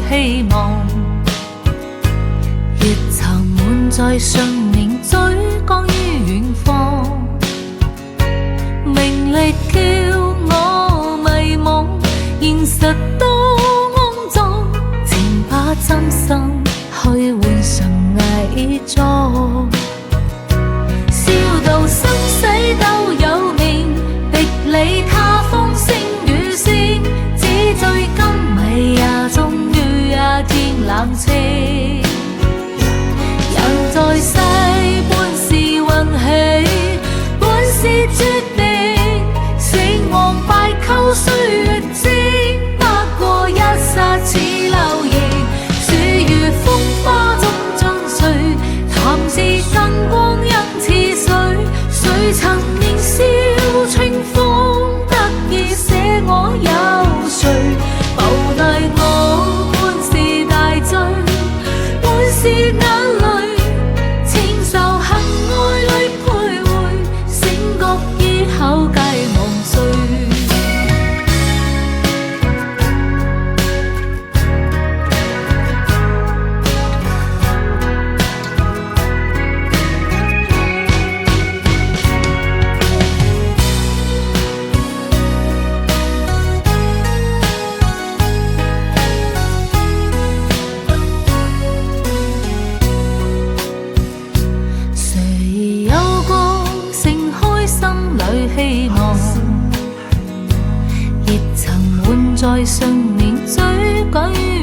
希望，熱曾滿載信念追趕於遠方，名利叫我迷惘，現實都骯髒，前把真心去換成偽裝，笑到生死都有面，逼理他風聲雨聲，只追今尾也終於一天冷清。人在世本是運氣，本是注定，成王敗寇歲月靜，不過一剎似流螢，樹如風花中將碎，談是燈光因似水，誰曾年少清風得意寫我有誰，無奈我本是大罪，本是眼淚，情仇恨愛裏徘徊，醒覺以後皆忘睡。希望，熱曾滿載信念追趕於